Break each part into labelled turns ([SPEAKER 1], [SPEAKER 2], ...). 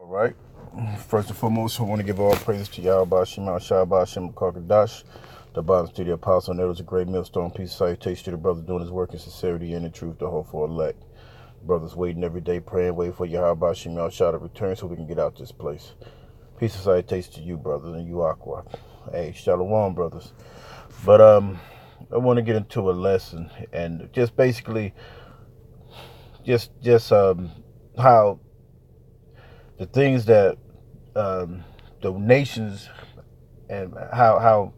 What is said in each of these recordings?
[SPEAKER 1] All right. First and foremost, I want to give all praises to Yahweh Shema Shabbat Shem Kakadash, the bottom to the apostle, and there was a great millstone. Peace, salutation to the brother doing his work in sincerity and in truth, the hope for elect. Brothers waiting every day, praying, waiting for Yahweh Shema Shabbat to return so we can get out this place. Peace and salutation to you, brothers, and you, Aqua. Hey, Shalom, brothers. But I want to get into a lesson and just basically just how the things that the nations and how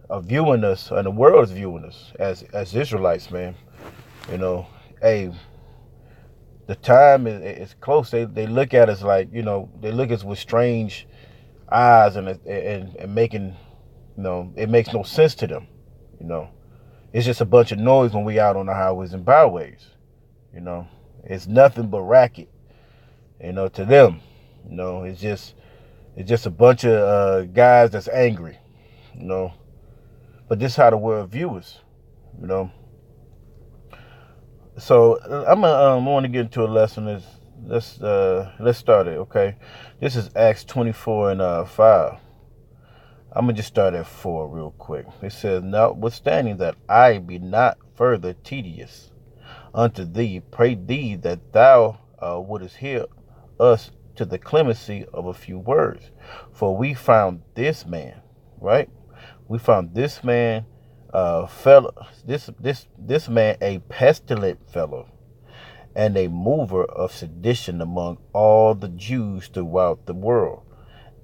[SPEAKER 1] are viewing us and the world is viewing us as Israelites, man. You know, hey, the time is close. They look at us like, they look at us with strange eyes and making, it makes no sense to them. You know, it's just a bunch of noise when we out on the highways and byways. You know, it's nothing but racket. To them, it's just a bunch of guys that's angry. You know, but this is how the world views. You know, so I want to get into a lesson. Let's start it. Okay, this is Acts 24 and 5. I'm gonna just start at 4 real quick. It says, "Notwithstanding that I be not further tedious unto thee, pray thee that thou wouldest hear us to the clemency of a few words, for we found this man." Right? We found this man, fellow. This man a pestilent fellow, and a mover of sedition among all the Jews throughout the world,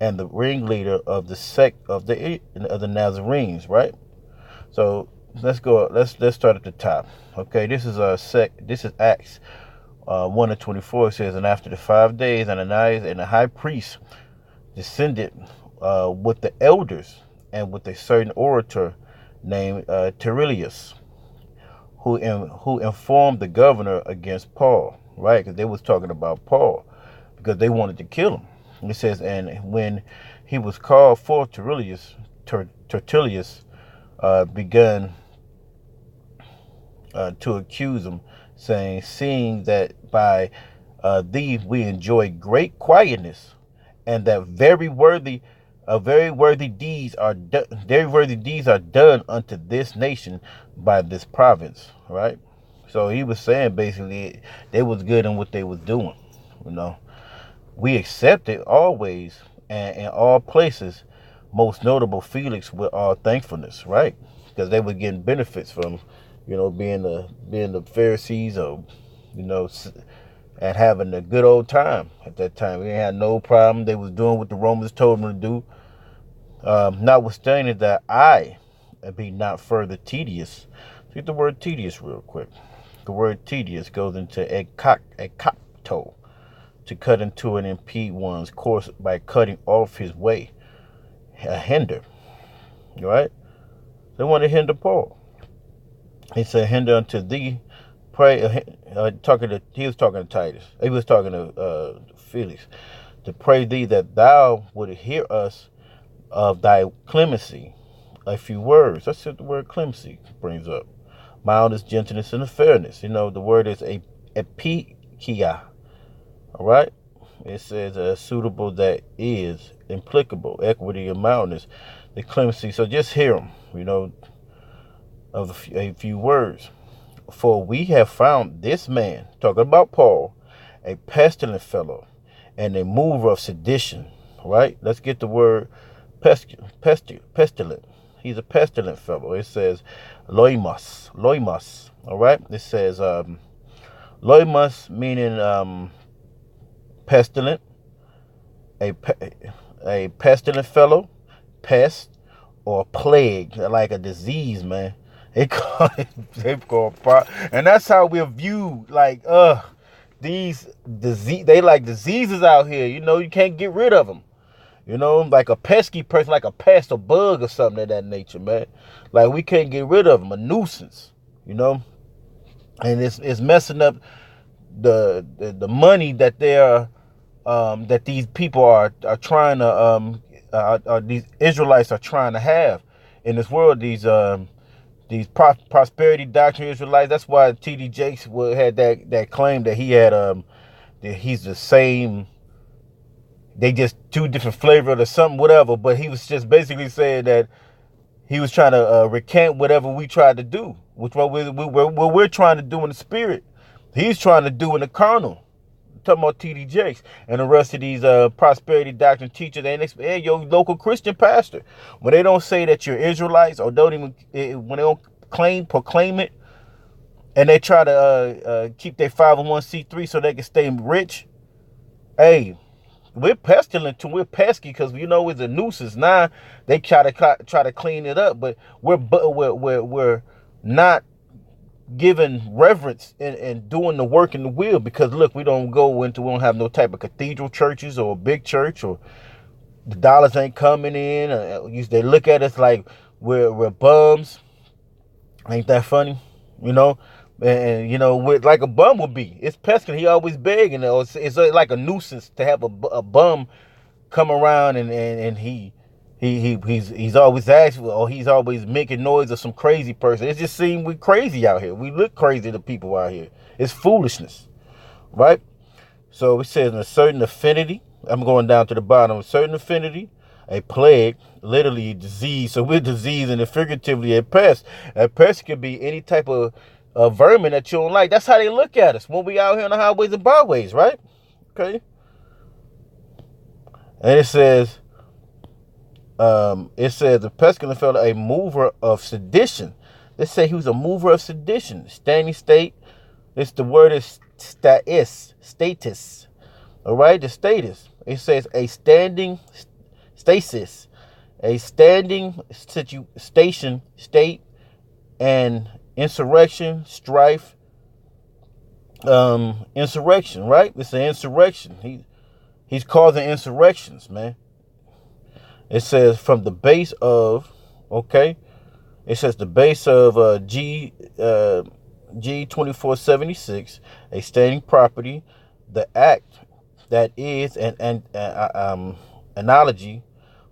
[SPEAKER 1] and the ringleader of the sect of the Nazarenes. Right. So let's go. Let's start at the top. Okay. This is This is Acts 1:24. It says, "And after the 5 days, Ananias and the high priest descended with the elders and with a certain orator named Tertullus, who informed the governor against Paul." Right, because they was talking about Paul because they wanted to kill him. It says, "And when he was called forth, Tertullus began to accuse him, saying, Seeing that by thee we enjoy great quietness, and that very worthy deeds are done unto this nation by this province." Right. So he was saying basically they was good in what they was doing. You know, we accept it always and in all places. Most notable Felix with all thankfulness. Right, because they were getting benefits from, being the Pharisees, or you know and having a good old time at that time. They had no problem. They was doing what the Romans told them to do. Notwithstanding that I be not further tedious. Get the word tedious real quick. The word tedious goes into ekapto, to cut into and impede one's course by cutting off his way, a hinder. Right? They want to hinder Paul. He said, "Hinder unto thee, pray." He was talking to Titus. He was talking to Felix, "To pray thee that thou would hear us of thy clemency, a few words." That's what the word clemency brings up. Mildness, gentleness, and fairness. The word is a epikia. All right. It says suitable, that is implicable, equity and mildness, the clemency. So just hear them. Of a few words. "For we have found this man," talking about Paul, "a pestilent fellow and a mover of sedition." Right? Let's get the word pestilent. He's a pestilent fellow. It says loimos. All right? It says loimos, meaning pestilent, a pestilent fellow, pest, or plague, like a disease, man. They call it, and that's how we're viewed. Like, these they like diseases out here. You can't get rid of them. Like a pesky person, like a pest or bug or something of that nature, man. Like, we can't get rid of them. A nuisance, and it's messing up the money that that these people are trying to these Israelites are trying to have in this world. These prosperity doctrine Israelites. That's why T.D. Jakes had that claim that he had that he's the same they just two different flavors or something, whatever. But he was just basically saying that he was trying to recant whatever we tried to do, which what we're trying to do in the spirit. He's trying to do in the carnal. I'm talking about TD Jakes and the rest of these prosperity doctrine teachers and your local Christian pastor. When they don't say that you're Israelites or don't even, when they don't proclaim it, and they try to keep their 501c3 so they can stay rich, hey, we're pestilent to, we're pesky because we know it's a nuisance. Now they try to clean it up, but we're not giving reverence and doing the work in the will, because look, we don't have no type of cathedral churches or a big church, or the dollars ain't coming in. They look at us like we're bums. Ain't that funny? You know, and with like a bum would be. It's pesking. He always begging. It's like a nuisance to have a bum come around and he's always asking, or he's always making noise of some crazy person. It just seems we crazy out here. We look crazy to people out here. It's foolishness, right? So it says in a certain affinity. I'm going down to the bottom. A certain affinity, a plague, literally a disease. So we're disease, and figuratively a pest. A pest could be any type of vermin that you don't like. That's how they look at us when we out here on the highways and byways, right? Okay. And it says the pestilent fellow, a mover of sedition. They say he was a mover of sedition. Standing state. The word is status. All right, the status. It says a standing stasis, a standing station, state, and insurrection, strife, insurrection, right? It's an insurrection. He's causing insurrections, man. It says from the base of, okay, it says the base of G2476, a standing property, the act that is an analogy,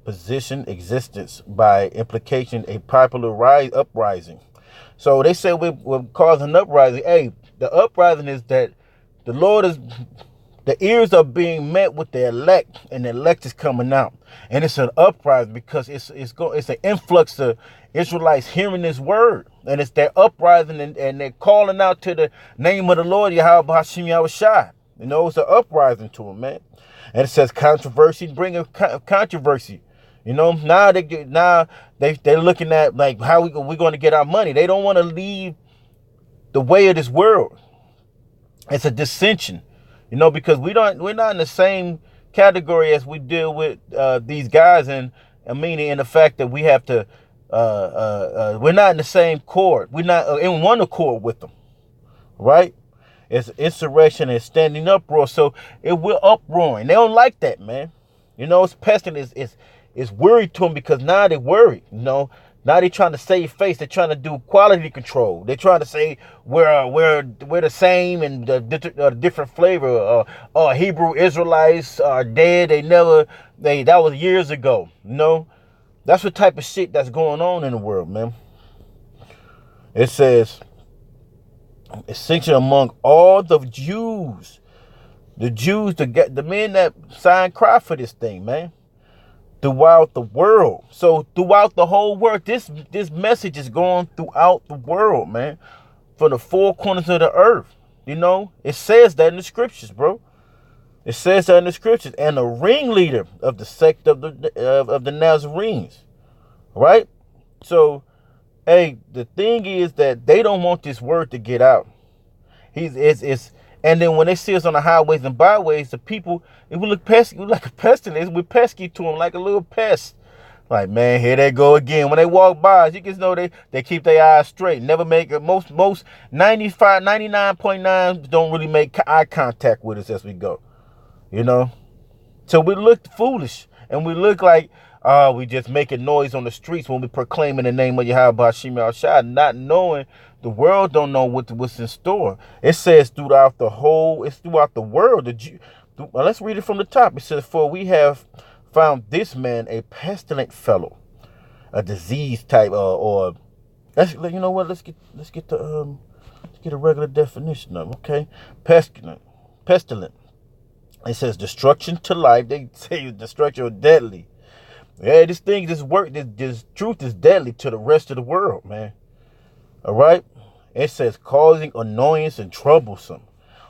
[SPEAKER 1] position, existence, by implication, a popular uprising. So they say we're causing uprising. Hey, the uprising is that the ears are being met with the elect, and the elect is coming out, and it's an uprising because it's an influx of Israelites hearing this word, and it's their uprising, and they're calling out to the name of the Lord Yahweh Hashem Yahushua. It's an uprising to them, man. And it says controversy, bringing controversy. Now they're looking at like how we're going to get our money. They don't want to leave the way of this world. It's a dissension, because we're not in the same category as we deal with these guys, and meaning in the fact that we have to we're not in the same chord. We're not in one accord with them, right? It's insurrection and standing uproar. So we're uproaring. They don't like that, man. It's pestilent. It's worried to them because now they're worried. Now they're trying to save face. They're trying to do quality control. They're trying to say we're the same and different flavor. Hebrew Israelites are dead. That was years ago. That's what type of shit that's going on in the world, man. It says, essentially among all the Jews, the men that signed cry for this thing, man, throughout the world. So throughout the whole world, this message is going throughout the world, man, from the four corners of the earth. It says that in the scriptures, bro. It says that in the scriptures. And the ringleader of the sect of the Nazarenes, right? So, hey, the thing is that they don't want this word to get out. And then when they see us on the highways and byways, the people, it would look pesky, like a pestilence. We're pesky to them, like a little pest. Like, man, here they go again. When they walk by, you can know they keep their eyes straight. Never make it. Most 99.9 don't really make eye contact with us as we go. So we look foolish, and we look like we just making noise on the streets when we proclaiming the name of Yahweh Hashem Yahushua, not knowing the world don't know what's in store. It says throughout the world. Let's read it from the top. It says, "For we have found this man a pestilent fellow, a disease type, or let's get a regular definition of, okay, pestilent, It says destruction to life. They say destruction is deadly. Yeah, this thing, this truth is deadly to the rest of the world, man. All right? It says causing annoyance and troublesome,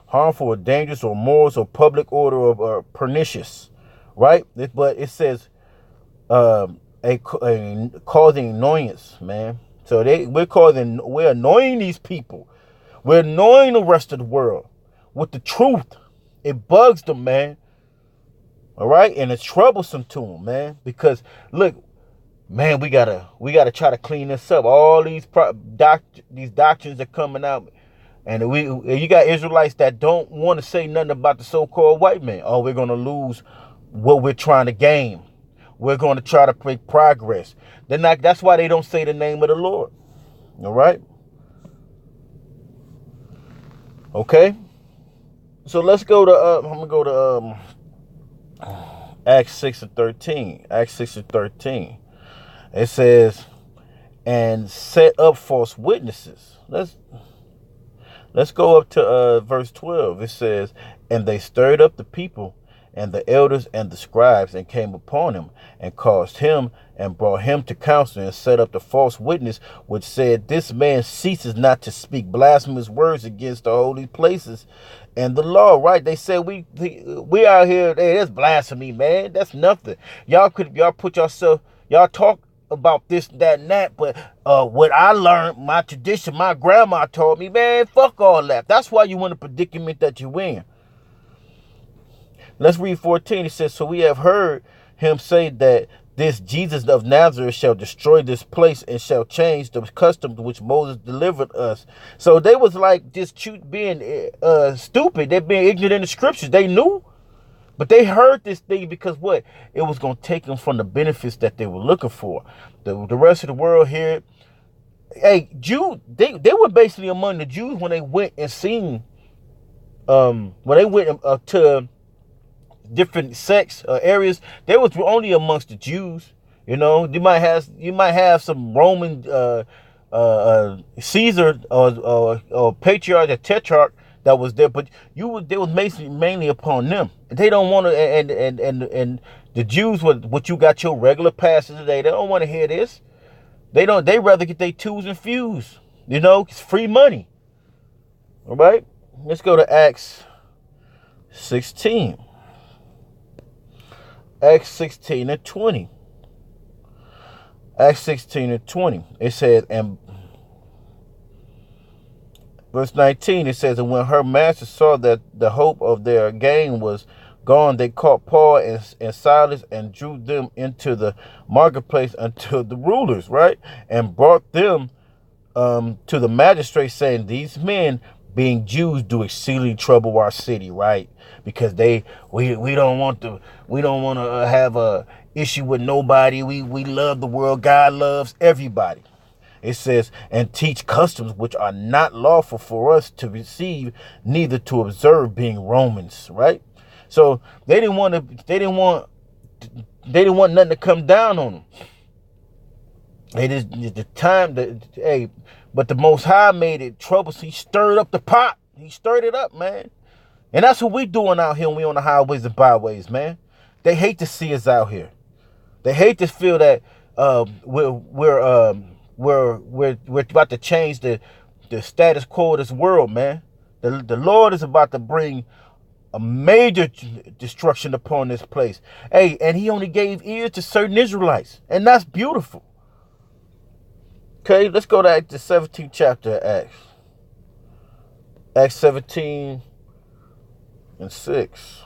[SPEAKER 1] harmful or dangerous or morals or public order or pernicious, right? But it says a causing annoyance, man. So we're annoying these people. We're annoying the rest of the world with the truth. It bugs them, man. All right, and it's troublesome to them, man. Because look, man, we gotta try to clean this up. All these doctrines are coming out, and you got Israelites that don't want to say nothing about the so-called white man. Oh, we're gonna lose what we're trying to gain. We're going to try to make progress. That's why they don't say the name of the Lord. All right. Okay. So let's go to. I'm gonna go to Acts 6:13. Acts 6:13. It says, and set up false witnesses. Let's go up to verse 12. It says, and they stirred up the people and the elders and the scribes and came upon him and caused him and brought him to council and set up the false witness, which said, this man ceases not to speak blasphemous words against the holy places and the law. Right? They said we out here. Hey, that's blasphemy, man. That's nothing. Y'all put yourself. Y'all talk about this, that, and that, but what I learned, my tradition, my grandma taught me, man, fuck all that. That's why you in the predicament that you in. Let's read 14. It says, so we have heard him say that this Jesus of Nazareth shall destroy this place and shall change the customs which Moses delivered us. So they was like just being stupid. They're being ignorant in the scriptures. They knew, but they heard this thing because what? It was going to take them from the benefits that they were looking for. The rest of the world here, hey, they were basically among the Jews when they went and seen, when they went to different sects areas. They was only amongst the Jews. You know, you might have some Roman Caesar or patriarch or tetrarch that was there, but they was mainly upon them. They don't want to, and the Jews, what you got your regular pastors today, they don't want to hear this. They rather get their twos and fews. You know, it's free money. All right, let's go to Acts 16. Acts 16 and 20. Acts 16 and 20. It says, and verse 19, it says, and when her master saw that the hope of their gain was gone, they caught Paul and Silas and drew them into the marketplace unto the rulers, right? And brought them to the magistrates, saying, these men, being Jews, do exceedingly trouble our city, right? Because we don't want to have a issue with nobody. We love the world. God loves everybody. It says, and teach customs which are not lawful for us to receive, neither to observe, being Romans, right? So they didn't want nothing to come down on them. But the Most High made it troublesome. He stirred up the pot. He stirred it up, man. And that's what we doing out here when we on the highways and byways, man. They hate to see us out here. They hate to feel that we're about to change the status quo of this world, man. The Lord is about to bring a major destruction upon this place. Hey, and he only gave ears to certain Israelites, and that's beautiful. Okay, let's go to the 17th chapter of Acts. Acts 17 and 6.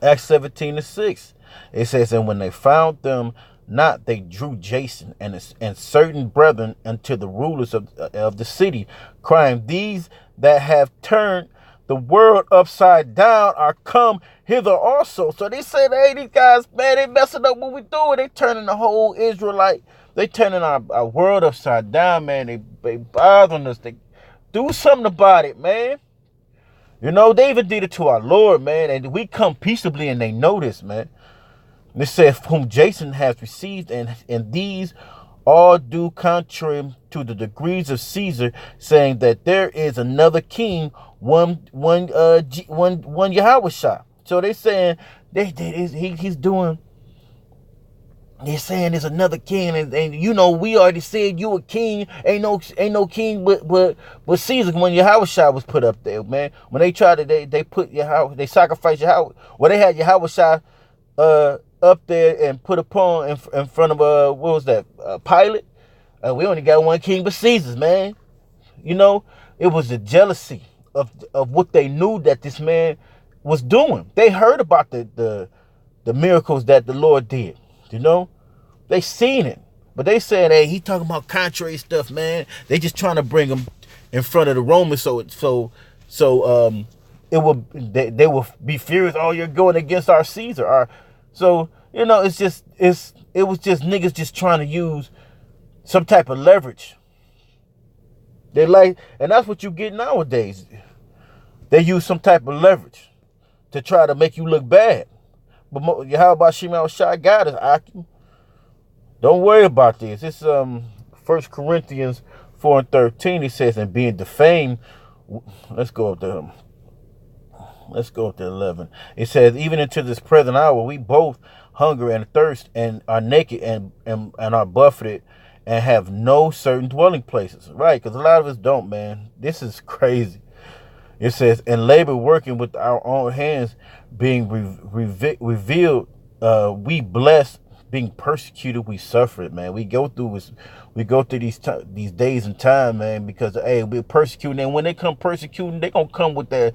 [SPEAKER 1] Acts 17 and 6. It says, and when they found them not, they drew Jason and certain brethren unto the rulers of the city, crying, these that have turned the world upside down are come hither also. So they said, hey, these guys, man, they messing up what we doing. They turning the whole Israelite. They turning our world upside down, man. They bothering us. They do something about it, man. You know, they even did it to our Lord, man. And we come peaceably and they know this, man. And it says, whom Jason has received, and these all do contrary to the degrees of Caesar, saying that there is another king one Yahweh shot. So they saying he's doing. They're saying there's another king, and you know we already said you a king. Ain't no king but Caesar. When Yahweh Shai was put up there, man. When they tried to they put Yahweh, they sacrificed Yahweh. Well, they had Yahweh Shai up there and put a pawn in front of what was that, Pilate. We only got one king but Caesar's, man. You know, it was the jealousy of what they knew that this man was doing. They heard about the miracles that the Lord did. You know, they seen it, but they saying, "Hey, he talking about contrary stuff, man." They just trying to bring him in front of the Romans, so it will they will be furious. Oh, you're going against our Caesar, so you know it was just niggas just trying to use some type of leverage. They like, and that's what you get nowadays. They use some type of leverage to try to make you look bad. But how about Shema Shai got us, Akim? Don't worry about this. It's 1 Corinthians 4:13. It says, and being defamed, let's go up to 11. It says, even into this present hour, we both hunger and thirst and are naked and are buffeted and have no certain dwelling places. Right, because a lot of us don't, man. This is crazy. It says, and labor working with our own hands, being revealed, we bless, being persecuted, we suffer it, man. We go through these days and time, man, because hey, we're persecuting, and when they come persecuting, they gonna come with the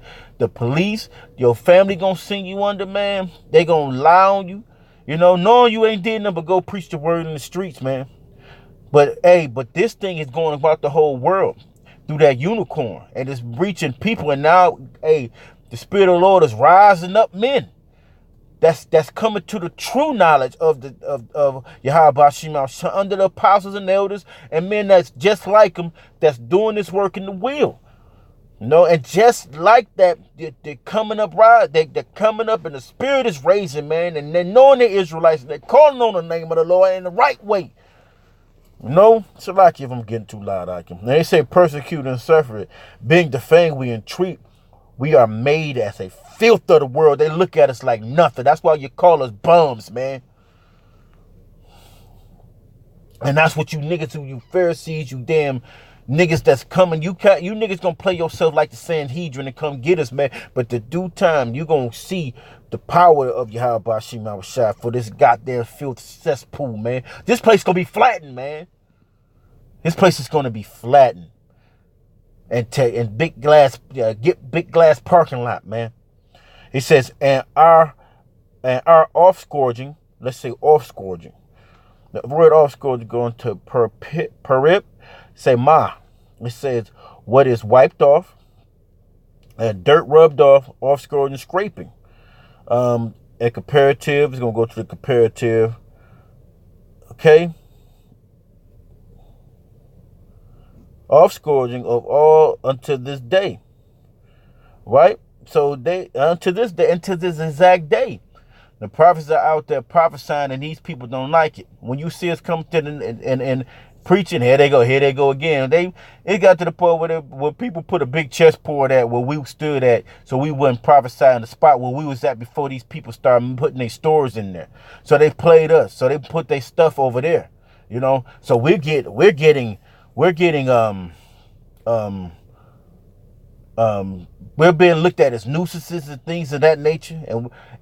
[SPEAKER 1] police. Your family gonna sing you under, man. They gonna lie on you, you know, knowing you ain't did nothing but go preach the word in the streets, man. But this thing is going about the whole world through that unicorn, and it's reaching people. And now, the Spirit of the Lord is rising up men that's coming to the true knowledge of Yahweh Shema under the apostles and elders and men that's just like them, that's doing this work in the will. You know, and just like that, they're coming up, right? They're coming up, and the Spirit is raising, man, and they're knowing they're Israelites, and they're calling on the name of the Lord in the right way. No, so like if I'm getting too loud, I can. They say persecute and suffer it. Being defamed, we entreat. We are made as a filth of the world. They look at us like nothing. That's why you call us bums, man. And that's what you niggas do, you Pharisees, you damn niggas that's coming. You niggas gonna play yourself like the Sanhedrin and come get us, man. But the due time, you gonna see the power of Yahweh Shema Shai for this goddamn filth cesspool, man. This place gonna be flattened, man. This place is gonna be flattened. And big glass, get big glass parking lot, man. He says, and our off scourging, let's say off scourging. The word off scourging going to perip, say ma. It says what is wiped off, and dirt rubbed off scourging, scraping. A comparative is gonna go to the comparative. Okay. Off scourging of all unto this day. Right? So they unto this day, unto this exact day. The prophets are out there prophesying, and these people don't like it. When you see us come to and preaching, here they go again. It got to the point where people put a big chessboard at where we stood at, so we wouldn't prophesy in the spot where we was at before these people started putting their stores in there. So they played us. So they put their stuff over there. You know. So we're getting we're being looked at as nuisances and things of that nature,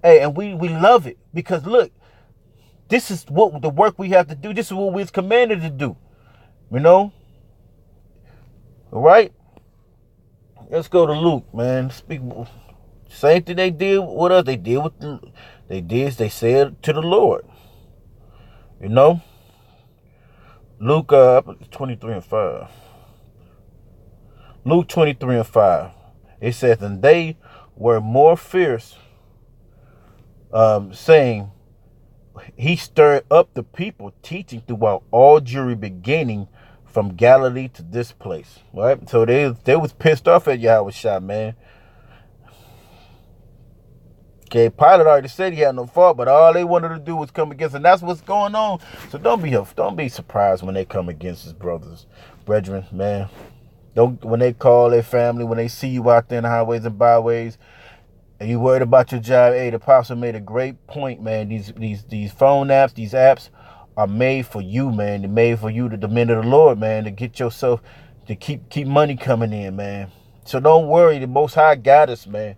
[SPEAKER 1] and we love it because look, this is what the work we have to do. This is what we're commanded to do, you know. All right, let's go to Luke, man. Speak same thing they did with us. They said to the Lord, you know. Luke 23:5. Luke 23:5. It says, and they were more fierce, saying, he stirred up the people, teaching throughout all Jewry, beginning from Galilee to this place. Right? So they was pissed off at Yahweh Shai, man. Okay, Pilate already said he had no fault, but all they wanted to do was come against, and that's what's going on. So don't be surprised when they come against his brethren, man. Don't when they call their family, when they see you out there in the highways and byways, and you worried about your job. Hey, the apostle made a great point, man. These phone apps, these apps are made for you, man. They're made for you to the men of the Lord, man, to get yourself to keep money coming in, man. So don't worry, the Most High got us, man.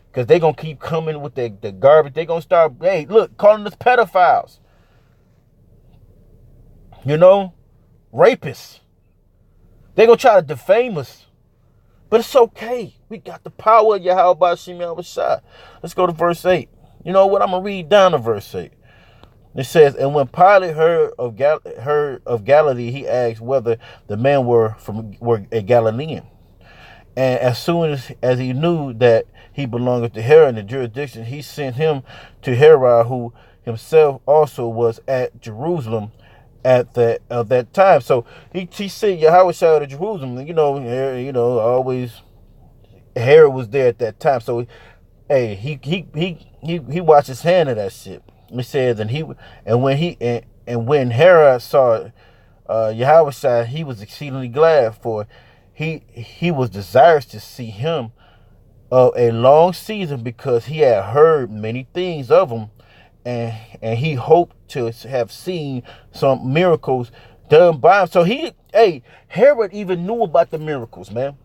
[SPEAKER 1] Because they going to keep coming with the garbage. They going to start, hey, look, calling us pedophiles. You know, rapists. They going to try to defame us. But it's okay. We got the power of Yahweh Shem Yahushua. Let's go to verse 8. You know what? I'm going to read down to verse 8. It says, and when Pilate heard of Galilee, he asked whether the man were a Galilean. And as soon as he knew that he belonged to Herod in the jurisdiction, he sent him to Herod, who himself also was at Jerusalem at that time. So he sent Yahweh to Jerusalem. Always Herod was there at that time. So hey, he watched his hand of that shit. It says, and when Herod saw Yahweh, he was exceedingly glad, for he was desirous to see him of a long season, because he had heard many things of him, and he hoped to have seen some miracles done by him. So Herod even knew about the miracles, man.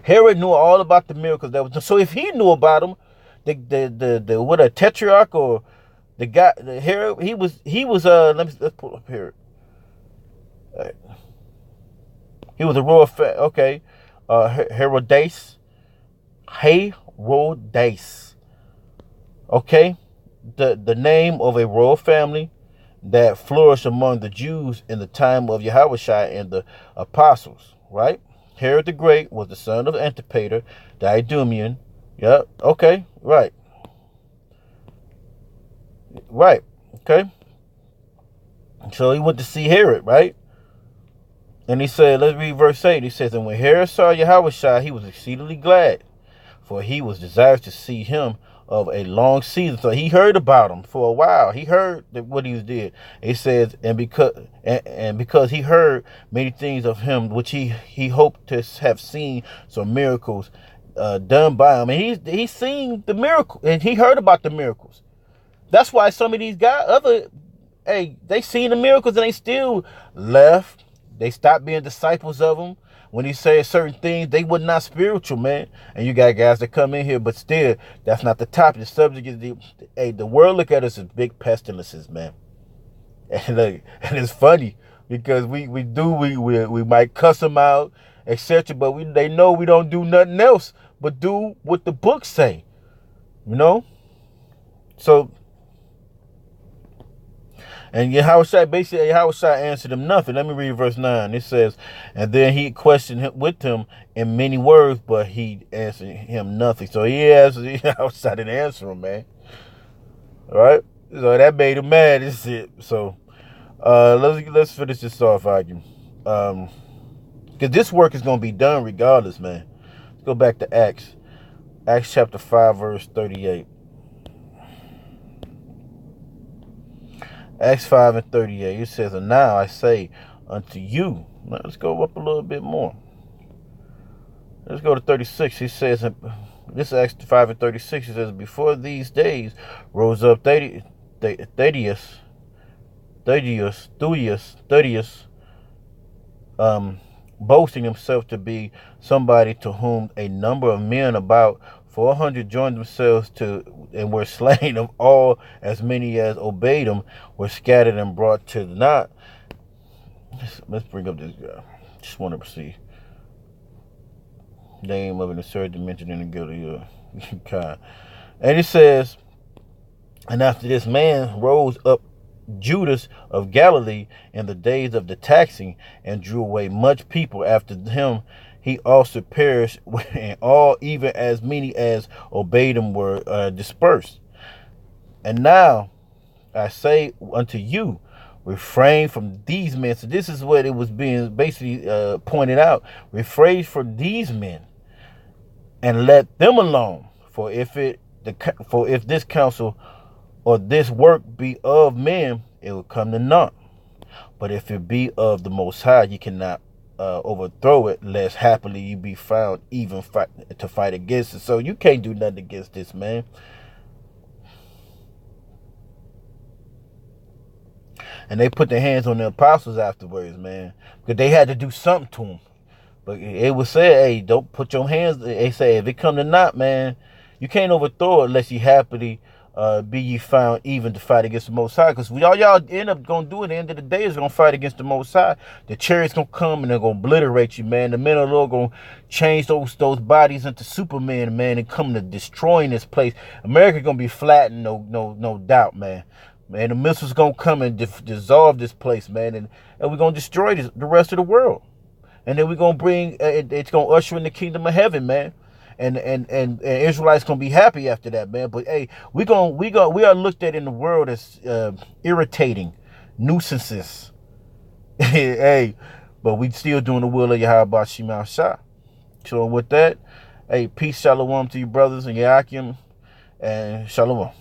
[SPEAKER 1] Herod knew all about the miracles that was done. So if he knew about them, the tetrarch, or the guy, the Herod, he was let's pull up Herod. Right. He was a royal okay. Herodes. Okay. The name of a royal family that flourished among the Jews in the time of Yahushua and the apostles, right? Herod the Great was the son of Antipater, the Idumean. Yep. Okay. Right. Right. Okay. So he went to see Herod, right? And he said, let's read verse 8. He says, and when Herod saw Yahushua, he was exceedingly glad, for he was desirous to see him of a long season. So he heard about him for a while. He heard what he did. It says, and because he heard many things of him, which he hoped to have seen some miracles done by him. And he's seen the miracle, and he heard about the miracles. That's why some of these guys, they seen the miracles and they still left. They stopped being disciples of him. When he said certain things, they were not spiritual, man. And you got guys that come in here, but still, that's not the topic. The subject is the world look at us as big pestilences, man. And it's funny because we might cuss them out, etc. But they know we don't do nothing else but do what the books say, you know. So. And Yahushua answered him nothing. Let me read verse 9. It says, and then he questioned him with him in many words, but he answered him nothing. So Yahushua didn't answer him, man. All right? So that made him mad. That's it. So let's finish this off, arguing. Because this work is going to be done regardless, man. Let's go back to Acts. Acts chapter 5, verse 38. Acts 5 and 38, it says, and now I say unto you, now let's go up a little bit more. Let's go to 36. He says, this Acts 5 and 36, he says, before these days rose up Thaddeus, boasting himself to be somebody, to whom a number of men, about 400, joined themselves to, and were slain of all, as many as obeyed him were scattered and brought to naught. Let's bring up this guy. Just want to see name of an absurd dimension in the guilty kind. And it says, and after this man rose up Judas of Galilee in the days of the taxing, and drew away much people after him. He also perished, and all, even as many as obeyed him, were dispersed. And now I say unto you, refrain from these men. So this is what it was being basically pointed out. Refrain from these men, and let them alone. For if this counsel or this work be of men, it will come to naught. But if it be of the Most High, you cannot overthrow it, lest happily you be found even to fight against it. So you can't do nothing against this, man. And they put their hands on the apostles afterwards, man, because they had to do something to them. But it was said, hey, don't put your hands. They say, if it come to naught, man, you can't overthrow it unless you happily be ye found even to fight against the Most High. Because we all y'all end up going to do at the end of the day is going to fight against the Most High. The chariots going to come and they're going to obliterate you, man. The men of the Lord going to change those bodies into Superman, man, and come to destroying this place. America going to be flattened, no doubt, man. Man, the missiles going to come and dissolve this place, man. And we're going to destroy the rest of the world. And then we're going to bring, it's going to usher in the kingdom of heaven, man. And Israelites going to be happy after that, man. But, hey, we are looked at in the world as irritating nuisances. Hey, but we still doing the will of Yahweh Shema Shah. So with that, hey, peace, shalom to you brothers and Yakim, and shalom.